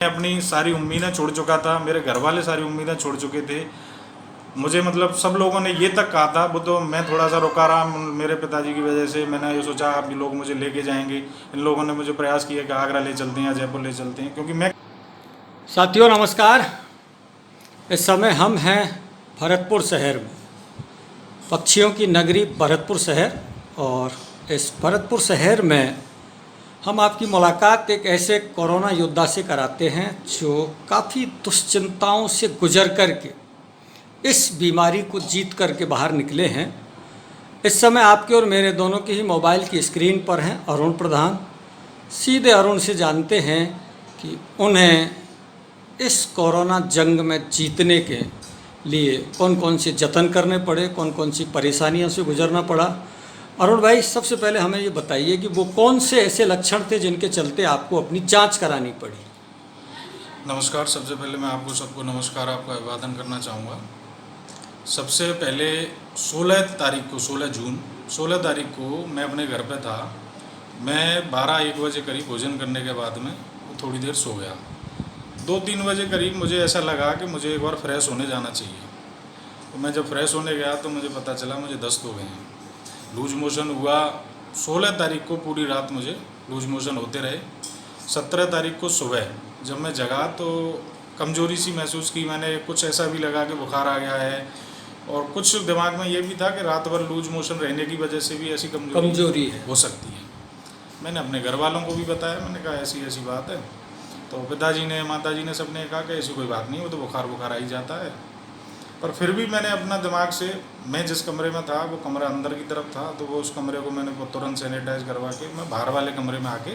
मैं अपनी सारी उम्मीदें छोड़ चुका था, मेरे घर वाले सारी उम्मीदें छोड़ चुके थे। मुझे मतलब सब लोगों ने ये तक कहा था, वो तो मैं थोड़ा सा रुका रहा। मेरे पिताजी की वजह से मैंने ये सोचा आप लोग मुझे लेके जाएंगे। इन लोगों ने मुझे प्रयास किया कि आगरा ले चलते हैं या जयपुर ले चलते हैं, क्योंकि मैं साथियों नमस्कार। इस समय हम हैं भरतपुर शहर में, पक्षियों की नगरी भरतपुर शहर। और इस भरतपुर शहर में हम आपकी मुलाकात एक ऐसे कोरोना योद्धा से कराते हैं जो काफ़ी दुश्चिंताओं से गुजर करके इस बीमारी को जीत करके बाहर निकले हैं। इस समय आपके और मेरे दोनों की ही मोबाइल की स्क्रीन पर हैं अरुण प्रधान। सीधे अरुण से जानते हैं कि उन्हें इस कोरोना जंग में जीतने के लिए कौन कौन से जतन करने पड़े, कौन कौन सी परेशानियों से गुजरना पड़ा। अरुण भाई, सबसे पहले हमें ये बताइए कि वो कौन से ऐसे लक्षण थे जिनके चलते आपको अपनी जांच करानी पड़ी। नमस्कार। सबसे पहले मैं आपको सबको नमस्कार, आपका अभिवादन करना चाहूँगा। सबसे पहले 16 जून 16 तारीख को मैं अपने घर पे था। मैं 12-1 बजे करीब भोजन करने के बाद में थोड़ी देर सो गया। 2-3 बजे करीब मुझे ऐसा लगा कि मुझे एक बार फ्रेश होने जाना चाहिए। तो मैं जब फ्रेश होने गया तो मुझे पता चला मुझे दस्त हो गए हैं, लूज मोशन हुआ। 16 तारीख को पूरी रात मुझे लूज मोशन होते रहे। 17 तारीख को सुबह जब मैं जगा तो कमज़ोरी सी महसूस की मैंने। कुछ ऐसा भी लगा कि बुखार आ गया है, और कुछ दिमाग में ये भी था कि रात भर लूज मोशन रहने की वजह से भी ऐसी कमजोरी हो सकती है। मैंने अपने घर वालों को भी बताया, मैंने कहा ऐसी ऐसी बात है। तो पिताजी ने, माताजी ने, सबने कहा कि ऐसी कोई बात नहीं, वो तो बुखार आ ही जाता है। पर फिर भी मैंने अपना दिमाग से, मैं जिस कमरे में था वो कमरा अंदर की तरफ था, तो वो उस कमरे को मैंने तुरंत सैनिटाइज करवा के मैं बाहर वाले कमरे में आके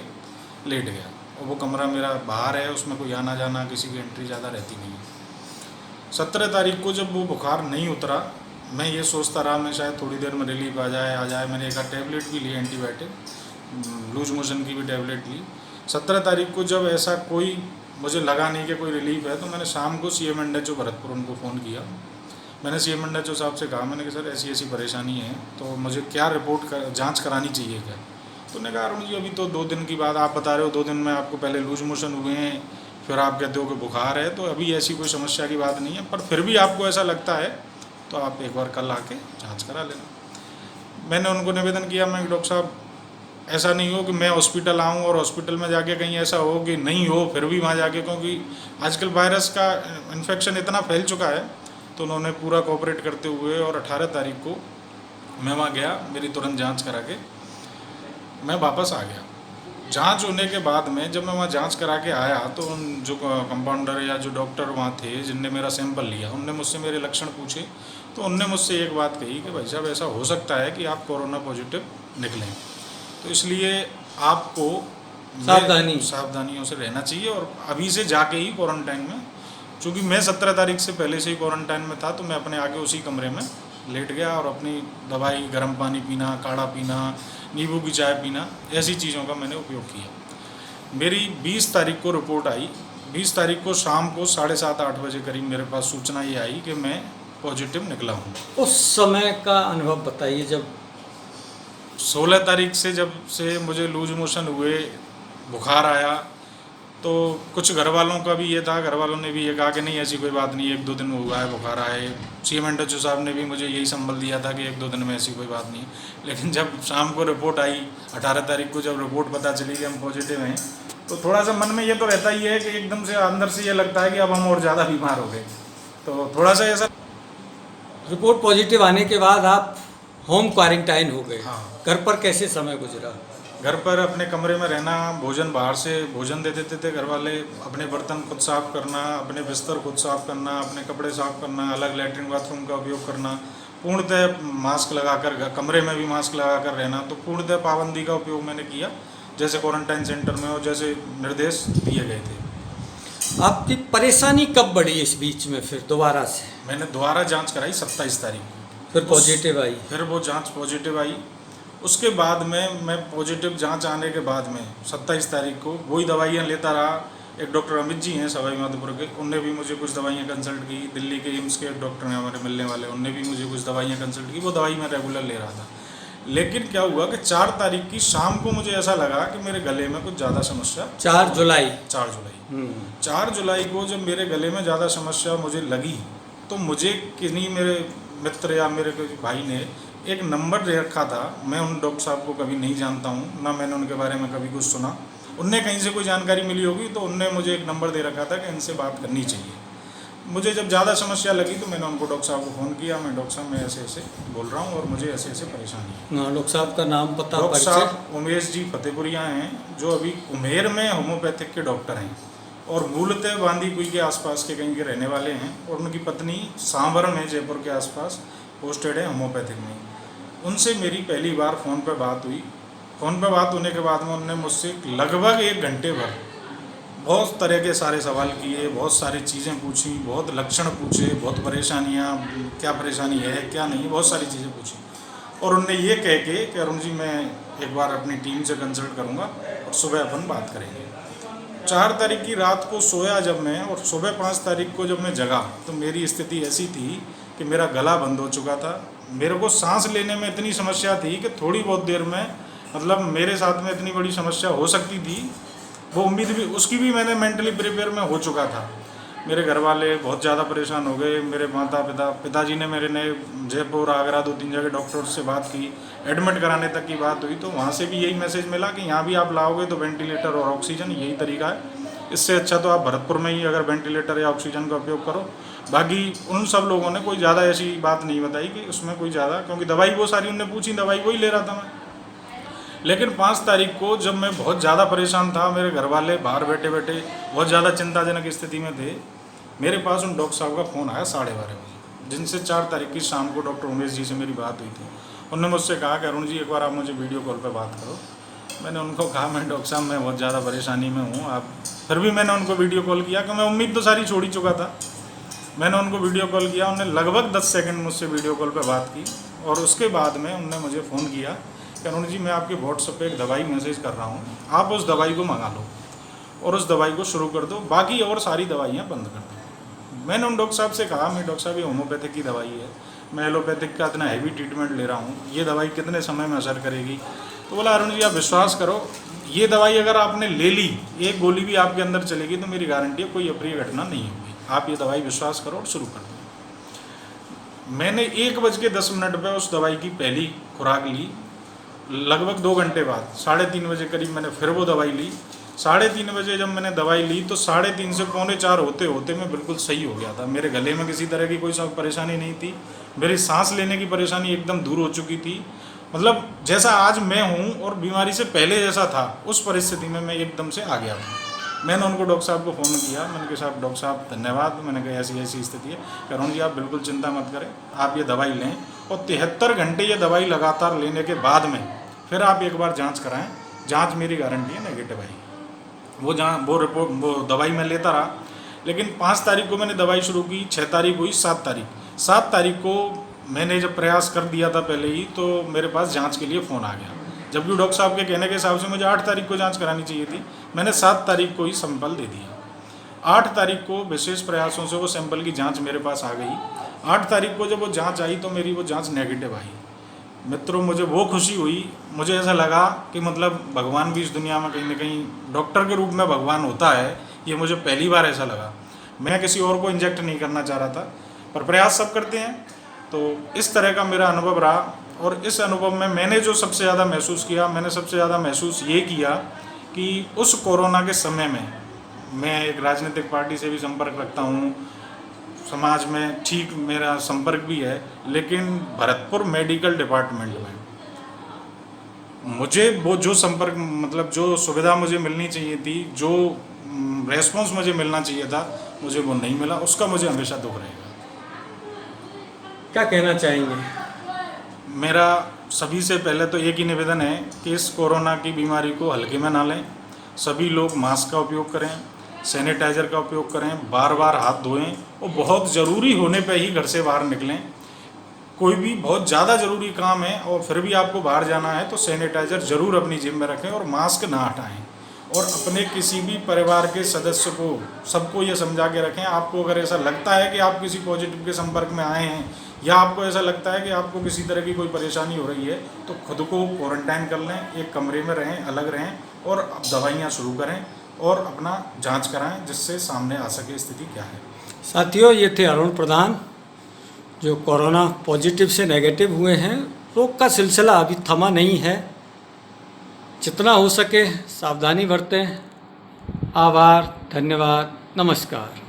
लेट गया। और वो कमरा मेरा बाहर है, उसमें कोई आना जाना, किसी की एंट्री ज़्यादा रहती नहीं है। 17 तारीख को जब वो बुखार नहीं उतरा, मैं ये सोचता रहा मैं शायद थोड़ी देर में रिलीफ आ जाए। मैंने एक टैबलेट भी ली, एंटीबायोटिक, लूज मोशन की भी टैबलेट ली। 17 तारीख को जब ऐसा कोई मुझे लगा नहीं कि कोई रिलीफ है, तो मैंने शाम को CMNHO भरतपुर उनको फ़ोन किया। मैंने CMNHO साहब से कहा, मैंने कहा सर ऐसी ऐसी परेशानी है, तो मुझे क्या जांच करानी चाहिए क्या। तो उन्होंने कहा अरुण जी अभी तो 2 दिन की बात आप बता रहे हो, 2 दिन में आपको पहले लूज मोशन हुए हैं, फिर आप कहते हो कि बुखार है, तो अभी ऐसी कोई समस्या की बात नहीं है, पर फिर भी आपको ऐसा लगता है तो आप एक बार कल आके जांच करा लेना। मैंने उनको निवेदन किया, मैं डॉक्टर साहब ऐसा नहीं हो कि मैं हॉस्पिटल आऊँ और हॉस्पिटल में जाके कहीं ऐसा हो कि नहीं हो फिर भी वहाँ जाके, क्योंकि आजकल वायरस का इन्फेक्शन इतना फैल चुका है। तो उन्होंने पूरा कोऑपरेट करते हुए, और 18 तारीख को मैं वहाँ गया, मेरी तुरंत जांच करा के मैं वापस आ गया। जांच होने के बाद में जब मैं वहाँ जांच करा के आया तो उन जो कंपाउंडर या जो डॉक्टर वहाँ थे जिनने मेरा सैंपल लिया, उनने मुझसे मेरे लक्षण पूछे। तो उनने मुझसे एक बात कही कि भाई साहब ऐसा हो सकता है कि आप कोरोना पॉजिटिव निकलें, तो इसलिए आपको सावधानियों से रहना चाहिए, और अभी से जाके ही क्वारंटाइन में, चूँकि मैं 17 तारीख से पहले से ही क्वारंटाइन में था, तो मैं अपने आगे उसी कमरे में लेट गया और अपनी दवाई, गर्म पानी पीना, काढ़ा पीना, नींबू की चाय पीना, ऐसी चीज़ों का मैंने उपयोग किया। मेरी 20 तारीख को रिपोर्ट आई। 20 तारीख को शाम को 7:30-8 बजे करीब मेरे पास सूचना ये आई कि मैं पॉजिटिव निकला हूँ। उस समय का अनुभव बताइए। जब 16 तारीख से जब से मुझे लूज मोशन हुए, बुखार आया, तो कुछ घर वालों का भी ये था, घर वालों ने भी ये कहा कि नहीं ऐसी कोई बात नहीं, 1-2 दिन में हुआ है, बुखार आए। CMNHO साहब ने भी मुझे यही संबल दिया था कि 1-2 दिन में ऐसी कोई बात नहीं। लेकिन जब शाम को रिपोर्ट आई, 18 तारीख को जब रिपोर्ट पता चली कि हम पॉजिटिव हैं, तो थोड़ा सा मन में ये तो रहता ही है कि एकदम से अंदर से ये लगता है कि अब हम और ज़्यादा बीमार हो गए। तो थोड़ा सा ऐसा। रिपोर्ट पॉजिटिव आने के बाद आप होम क्वारंटाइन हो गए। हाँ। घर पर कैसे समय गुजरा? घर पर अपने कमरे में रहना, भोजन बाहर से भोजन दे देते थे घर वाले, अपने बर्तन खुद साफ़ करना, अपने बिस्तर खुद साफ़ करना, अपने कपड़े साफ़ करना, अलग लैट्रिन बाथरूम का उपयोग करना, पूर्णतः मास्क लगाकर, कमरे में भी मास्क लगाकर रहना। तो पूर्णतः पाबंदी का उपयोग मैंने किया, जैसे क्वारंटाइन सेंटर में और जैसे निर्देश दिए गए थे। आपकी परेशानी कब बढ़ी इस बीच में? फिर दोबारा से मैंने दोबारा जाँच कराई 27 तारीख को, फिर पॉजिटिव आई। फिर वो जाँच पॉजिटिव आई। उसके बाद में मैं पॉजिटिव जांच आने के बाद में 27 तारीख को वही दवाइयाँ लेता रहा। एक डॉक्टर अमित जी हैं सवाई माधोपुर के, उनने भी मुझे कुछ दवाइयाँ कंसल्ट की। दिल्ली के एम्स के एक डॉक्टर हैं हमारे मिलने वाले, उनने भी मुझे कुछ दवाइयाँ कंसल्ट की। वो दवाई मैं रेगुलर ले रहा था। लेकिन क्या हुआ कि 4 तारीख की शाम को मुझे ऐसा लगा कि मेरे गले में कुछ ज़्यादा समस्या। 4 जुलाई। 4 जुलाई 4 जुलाई को जब मेरे गले में ज़्यादा समस्या मुझे लगी, तो मुझे किन्हीं मेरे मित्र या मेरे कोई भाई ने एक नंबर दे रखा था। मैं उन डॉक्टर साहब को कभी नहीं जानता हूँ, ना मैंने उनके बारे में कभी कुछ सुना। उनने कहीं से कोई जानकारी मिली होगी, तो उनने मुझे एक नंबर दे रखा था कि इनसे बात करनी चाहिए। मुझे जब ज़्यादा समस्या लगी तो मैंने उनको डॉक्टर साहब को फ़ोन किया, मैं डॉक्टर साहब मैं ऐसे ऐसे बोल रहा हूँ और मुझे ऐसे ऐसे परेशानी है। हाँ, डॉक्टर साहब का नाम पता डॉक्टर परिचय। साहब उमेश जी फतेहपुरिया हैं, जो अभी उमेर में होम्योपैथिक के डॉक्टर हैं और मूलतः बांदीकुई के आसपास के कहीं के रहने वाले हैं, और उनकी पत्नी सांभर में जयपुर के आसपास पोस्टेड है होम्योपैथिक में। उनसे मेरी पहली बार फ़ोन पर बात हुई। फ़ोन पर बात होने के बाद में उन्होंने मुझसे लगभग 1 घंटे भर बहुत तरह के सारे सवाल किए, बहुत सारी चीज़ें पूछी, बहुत लक्षण पूछे, बहुत परेशानियाँ, क्या परेशानी है क्या नहीं, बहुत सारी चीज़ें पूछी। और उनने ये कह के कि अरुण जी मैं एक बार अपनी टीम से कंसल्ट करूँगा और सुबह अपन बात करेंगे। 4 तारीख की रात को सोया जब मैं, और सुबह 5 तारीख को जब मैं जगा, तो मेरी स्थिति ऐसी थी कि मेरा गला बंद हो चुका था। मेरे को सांस लेने में इतनी समस्या थी कि थोड़ी बहुत देर में, मतलब मेरे साथ में इतनी बड़ी समस्या हो सकती थी, वो उम्मीद भी, उसकी भी मैंने मेंटली प्रिपेयर में हो चुका था। मेरे घर वाले बहुत ज़्यादा परेशान हो गए। मेरे पिताजी ने मेरे ने जयपुर, आगरा 2-3 जगह डॉक्टर से बात की, एडमिट कराने तक की बात हुई, तो वहाँ से भी यही मैसेज मिला कि यहाँ भी आप लाओगे तो वेंटिलेटर और ऑक्सीजन, यही तरीका है, इससे अच्छा तो आप भरतपुर में ही अगर वेंटिलेटर या ऑक्सीजन का उपयोग करो। बाकी उन सब लोगों ने कोई ज़्यादा ऐसी बात नहीं बताई कि उसमें कोई ज़्यादा, क्योंकि दवाई वो सारी उनने पूछी, दवाई वही ले रहा था मैं। लेकिन 5 तारीख को जब मैं बहुत ज़्यादा परेशान था, मेरे घर वाले बाहर बैठे बैठे बहुत ज़्यादा चिंताजनक स्थिति में थे, मेरे पास उन डॉक्टर साहब का फ़ोन आया 12:30 बजे, जिनसे 4 तारीख की शाम को डॉक्टर उमेश जी से मेरी बात हुई थी। उन्होंने मुझसे कहा कि अरुण जी एक बार आप मुझे वीडियो कॉल पर बात करो। मैंने उनको कहा मैं डॉक्टर साहब मैं बहुत ज़्यादा परेशानी में हूँ, आप, फिर भी मैंने उनको वीडियो कॉल किया, क्योंकि मैं उम्मीद तो सारी छोड़ ही चुका था। मैंने उनको वीडियो कॉल किया, उन्होंने लगभग 10 सेकंड मुझसे वीडियो कॉल पर बात की, और उसके बाद में उन्होंने मुझे फ़ोन किया कि अरुण जी मैं आपके व्हाट्सएप पे एक दवाई मैसेज कर रहा हूँ, आप उस दवाई को मंगा लो और उस दवाई को शुरू कर दो, बाकी और सारी दवाइयाँ बंद कर दो। मैंने उन डॉक्टर साहब से कहा मैं डॉक्टर साहब ये होम्योपैथिक की दवाई है, मैं एलोपैथिक का इतना हैवी ट्रीटमेंट ले रहा हूँ, ये दवाई कितने समय में असर करेगी? तो बोला अरुण जी आप विश्वास करो, ये दवाई अगर आपने ले ली, एक गोली भी आपके अंदर चलेगी तो मेरी गारंटी है कोई अप्रिय घटना नहीं होगी, आप ये दवाई विश्वास करो और शुरू कर दो। मैंने 1:10 पर उस दवाई की पहली खुराक ली। लगभग 2 घंटे बाद 3:30 बजे करीब मैंने फिर वो दवाई ली। 3:30 बजे जब मैंने दवाई ली तो 3:30 से 3:45 होते होते मैं बिल्कुल सही हो गया था। मेरे गले में किसी तरह की कोई परेशानी नहीं थी, मेरी सांस लेने की परेशानी एकदम दूर हो चुकी थी। मतलब जैसा आज मैं हूँ और बीमारी से पहले जैसा था, उस परिस्थिति में मैं एकदम से आ गया था। मैंने उनको डॉक्टर साहब को फ़ोन किया, मैंने कहा साहब डॉक्टर साहब धन्यवाद, मैंने कहा ऐसी ऐसी स्थिति है, अरुण जी आप बिल्कुल चिंता मत करें, आप ये दवाई लें और 73 घंटे ये दवाई लगातार लेने के बाद में फिर आप एक बार जांच कराएं, जांच मेरी गारंटी है नेगेटिव आई। वो दवाई मैं लेता रहा। लेकिन 5 तारीख को मैंने दवाई शुरू की, 6 तारीख हुई, 7 तारीख को मैंने जब प्रयास कर दिया था पहले ही, तो मेरे पास जांच के लिए फ़ोन आ गया, जबकि डॉक्टर साहब के कहने के हिसाब से मुझे 8 तारीख को जांच करानी चाहिए थी। मैंने 7 तारीख को ही सैंपल दे दिया। 8 तारीख को विशेष प्रयासों से वो सैंपल की जांच मेरे पास आ गई। 8 तारीख को जब वो जांच आई तो मेरी वो जांच नेगेटिव आई। मित्रों मुझे वो खुशी हुई, मुझे ऐसा लगा कि मतलब भगवान भी इस दुनिया में कहीं ना कहीं डॉक्टर के रूप में भगवान होता है, ये मुझे पहली बार ऐसा लगा। मैं किसी और को इंजेक्ट नहीं करना चाह रहा था, पर प्रयास सब करते हैं। तो इस तरह का मेरा अनुभव रहा, और इस अनुभव में मैंने जो सबसे ज़्यादा महसूस किया, मैंने सबसे ज़्यादा महसूस ये किया कि उस कोरोना के समय में मैं एक राजनीतिक पार्टी से भी संपर्क रखता हूँ, समाज में ठीक मेरा संपर्क भी है, लेकिन भरतपुर मेडिकल डिपार्टमेंट में मुझे वो जो संपर्क, मतलब जो सुविधा मुझे मिलनी चाहिए थी, जो रेस्पॉन्स मुझे मिलना चाहिए था, मुझे वो नहीं मिला। उसका मुझे हमेशा दुख रहेगा। क्या कहना चाहेंगे? मेरा सभी से पहले तो एक ही निवेदन है कि इस कोरोना की बीमारी को हल्के में ना लें। सभी लोग मास्क का उपयोग करें, सैनिटाइज़र का उपयोग करें, बार बार हाथ धोएं, और बहुत ज़रूरी होने पे ही घर से बाहर निकलें। कोई भी बहुत ज़्यादा ज़रूरी काम है और फिर भी आपको बाहर जाना है तो सैनिटाइज़र ज़रूर अपनी जेब में रखें और मास्क ना हटाएं। और अपने किसी भी परिवार के सदस्य को, सबको ये समझा के रखें, आपको अगर ऐसा लगता है कि आप किसी पॉजिटिव के संपर्क में आए हैं या आपको ऐसा लगता है कि आपको किसी तरह की कोई परेशानी हो रही है तो खुद को क्वारंटाइन कर लें, एक कमरे में रहें, अलग रहें और अब दवाइयाँ शुरू करें और अपना जांच कराएं जिससे सामने आ सके स्थिति क्या है। साथियों, ये थे अरुण प्रधान जो कोरोना पॉजिटिव से नेगेटिव हुए हैं। रोग का सिलसिला अभी थमा नहीं है, जितना हो सके सावधानी बरतें। आभार, धन्यवाद, नमस्कार।